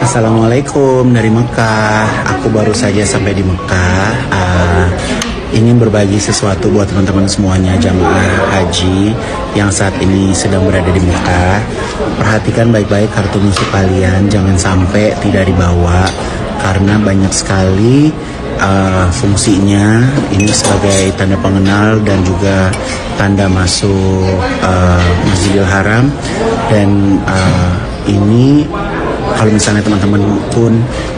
Assalamualaikum dari Mekah. Aku baru saja sampai di Mekah. Ingin berbagi sesuatu buat teman-teman semuanya jamaah haji yang saat ini sedang berada di Mekah. Perhatikan baik-baik kartu nusuk kalian, jangan sampai tidak dibawa karena banyak sekali fungsinya. Ini sebagai tanda pengenal dan juga tanda masuk Masjidil Haram. Dan ini kalau misalnya teman-teman pun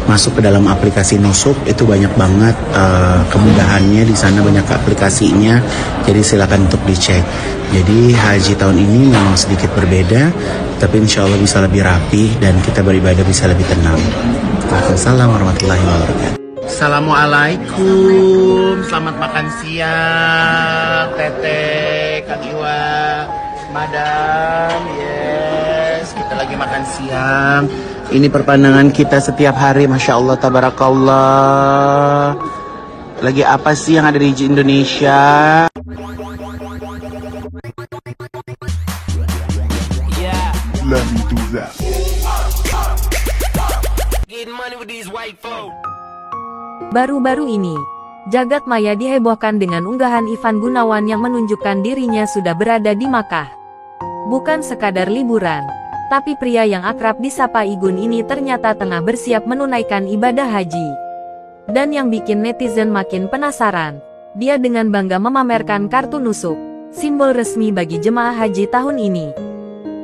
masuk ke dalam aplikasi Nusuk, itu banyak banget kemudahannya di sana, banyak aplikasinya. Jadi silakan untuk dicek. Jadi haji tahun ini memang sedikit berbeda, tapi insya Allah bisa lebih rapi dan kita beribadah bisa lebih tenang. Waalaikumsalam warahmatullahi wabarakatuh. Assalamualaikum, selamat makan siang, Teteh, Kang Iwa, Madam, yes, kita lagi makan siang. Ini perpandangan kita setiap hari, Masya Allah, Tabarakallah. Lagi apa sih yang ada di Indonesia? Let me do that. Baru-baru ini, jagat maya dihebohkan dengan unggahan Ivan Gunawan yang menunjukkan dirinya sudah berada di Makkah. Bukan sekadar liburan, tapi pria yang akrab disapa Igun ini ternyata tengah bersiap menunaikan ibadah haji. Dan yang bikin netizen makin penasaran, dia dengan bangga memamerkan kartu nusuk, simbol resmi bagi jemaah haji tahun ini.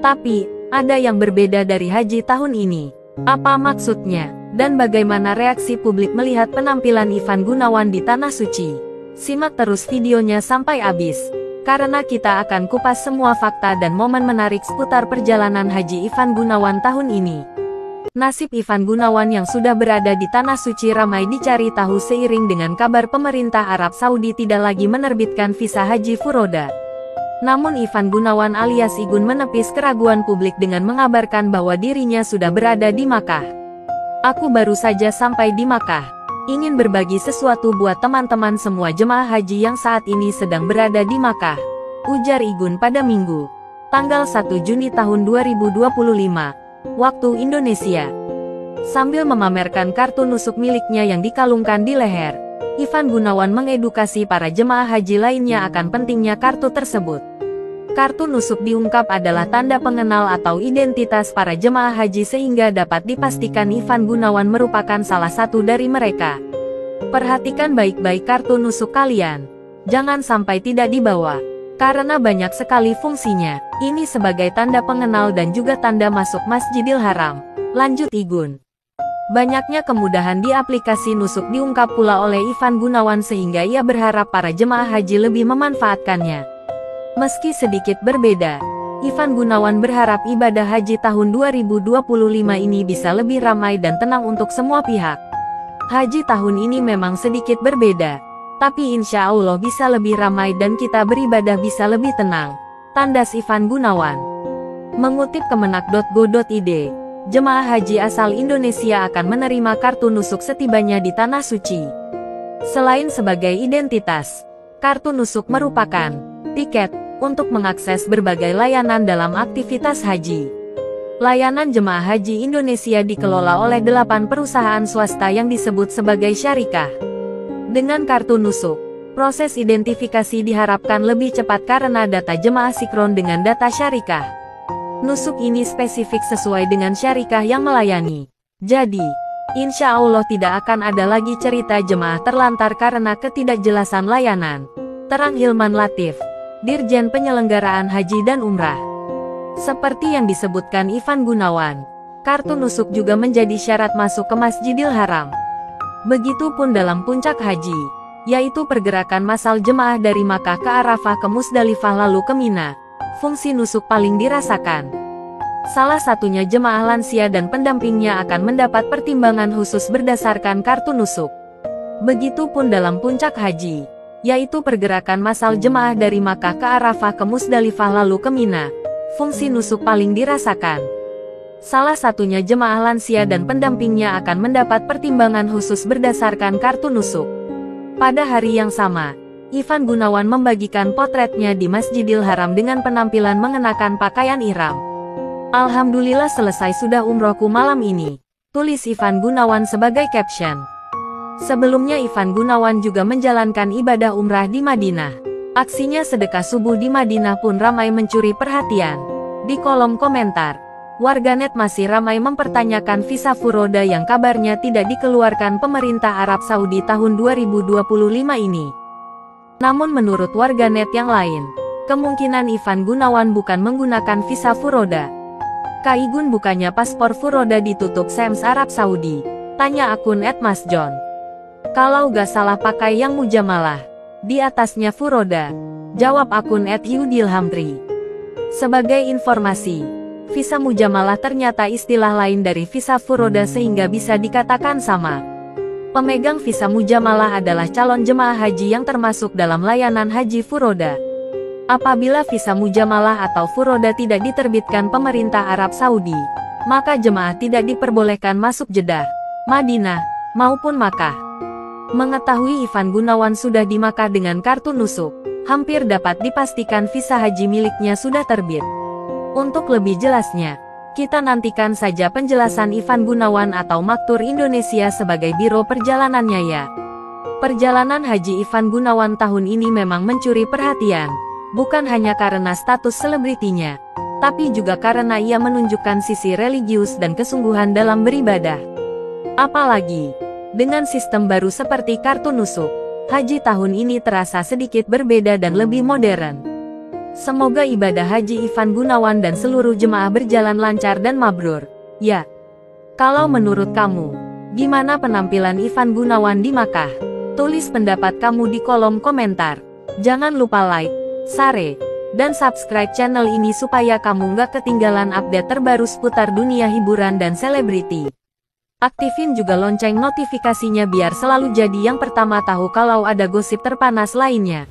Tapi, ada yang berbeda dari haji tahun ini. Apa maksudnya? Dan bagaimana reaksi publik melihat penampilan Ivan Gunawan di Tanah Suci? Simak terus videonya sampai habis, karena kita akan kupas semua fakta dan momen menarik seputar perjalanan haji Ivan Gunawan tahun ini. Nasib Ivan Gunawan yang sudah berada di Tanah Suci ramai dicari tahu seiring dengan kabar pemerintah Arab Saudi tidak lagi menerbitkan visa haji furoda. Namun Ivan Gunawan alias Igun menepis keraguan publik dengan mengabarkan bahwa dirinya sudah berada di Makkah. Aku baru saja sampai di Makkah. Ingin berbagi sesuatu buat teman-teman semua jemaah haji yang saat ini sedang berada di Makkah, ujar Igun pada Minggu, tanggal 1 Juni tahun 2025, waktu Indonesia. Sambil memamerkan kartu nusuk miliknya yang dikalungkan di leher, Ivan Gunawan mengedukasi para jemaah haji lainnya akan pentingnya kartu tersebut. Kartu nusuk diungkap adalah tanda pengenal atau identitas para jemaah haji sehingga dapat dipastikan Ivan Gunawan merupakan salah satu dari mereka. Perhatikan baik-baik kartu nusuk kalian. Jangan sampai tidak dibawa, karena banyak sekali fungsinya. Ini sebagai tanda pengenal dan juga tanda masuk Masjidil Haram, lanjut Igun. Banyaknya kemudahan di aplikasi nusuk diungkap pula oleh Ivan Gunawan sehingga ia berharap para jemaah haji lebih memanfaatkannya. Meski sedikit berbeda, Ivan Gunawan berharap ibadah haji tahun 2025 ini bisa lebih ramai dan tenang untuk semua pihak. Haji tahun ini memang sedikit berbeda, tapi insya Allah bisa lebih ramai dan kita beribadah bisa lebih tenang, tandas Ivan Gunawan. Mengutip kemenak.go.id, jemaah haji asal Indonesia akan menerima kartu nusuk setibanya di Tanah Suci. Selain sebagai identitas, kartu nusuk merupakan tiket untuk mengakses berbagai layanan dalam aktivitas haji. Layanan jemaah haji Indonesia dikelola oleh 8 perusahaan swasta yang disebut sebagai syarikah. Dengan kartu nusuk, proses identifikasi diharapkan lebih cepat karena data jemaah sinkron dengan data syarikah. Nusuk ini spesifik sesuai dengan syarikah yang melayani. Jadi, insya Allah tidak akan ada lagi cerita jemaah terlantar karena ketidakjelasan layanan. Terang Hilman Latif, Dirjen Penyelenggaraan Haji dan Umrah. Seperti yang disebutkan Ivan Gunawan, kartu nusuk juga menjadi syarat masuk ke Masjidil Haram. Begitupun dalam puncak haji, yaitu pergerakan massal jemaah dari Makkah ke Arafah ke Musdalifah lalu ke Mina. Fungsi nusuk paling dirasakan. Salah satunya jemaah lansia dan pendampingnya akan mendapat pertimbangan khusus berdasarkan kartu nusuk. Begitupun dalam puncak haji, yaitu pergerakan massal jemaah dari Makkah ke Arafah ke Musdalifah lalu ke Mina. Fungsi nusuk paling dirasakan. Salah satunya jemaah lansia dan pendampingnya akan mendapat pertimbangan khusus berdasarkan kartu nusuk. Pada hari yang sama, Ivan Gunawan membagikan potretnya di Masjidil Haram dengan penampilan mengenakan pakaian ihram. Alhamdulillah selesai sudah umrohku malam ini. tulis Ivan Gunawan sebagai caption. Sebelumnya Ivan Gunawan juga menjalankan ibadah umrah di Madinah. Aksinya sedekah subuh di Madinah pun ramai mencuri perhatian. Di kolom komentar, warganet masih ramai mempertanyakan visa furoda yang kabarnya tidak dikeluarkan pemerintah Arab Saudi tahun 2025 ini. Namun menurut warganet yang lain, kemungkinan Ivan Gunawan bukan menggunakan visa furoda. Kaigun bukannya paspor furoda ditutup Shams Arab Saudi? Tanya akun @masjon. Kalau gak salah pakai yang mujamalah. Di atasnya furoda. Jawab akun @yudilhamtri. Sebagai informasi, visa mujamalah ternyata istilah lain dari visa furoda sehingga bisa dikatakan sama. Pemegang visa mujamalah adalah calon jemaah haji yang termasuk dalam layanan haji furoda. Apabila visa mujamalah atau furoda tidak diterbitkan pemerintah Arab Saudi, maka jemaah tidak diperbolehkan masuk Jeddah, Madinah, maupun Makkah. Mengetahui Ivan Gunawan sudah di Makkah dengan kartu nusuk, hampir dapat dipastikan visa haji miliknya sudah terbit. Untuk lebih jelasnya, kita nantikan saja penjelasan Ivan Gunawan atau Maktur Indonesia sebagai biro perjalanannya ya. Perjalanan haji Ivan Gunawan tahun ini memang mencuri perhatian, bukan hanya karena status selebritinya, tapi juga karena ia menunjukkan sisi religius dan kesungguhan dalam beribadah. Apalagi, dengan sistem baru seperti kartu nusuk, haji tahun ini terasa sedikit berbeda dan lebih modern. Semoga ibadah haji Ivan Gunawan dan seluruh jemaah berjalan lancar dan mabrur. Ya, kalau menurut kamu, gimana penampilan Ivan Gunawan di Makkah? Tulis pendapat kamu di kolom komentar. Jangan lupa like, share, dan subscribe channel ini supaya kamu nggak ketinggalan update terbaru seputar dunia hiburan dan selebriti. Aktifin juga lonceng notifikasinya biar selalu jadi yang pertama tahu kalau ada gosip terpanas lainnya.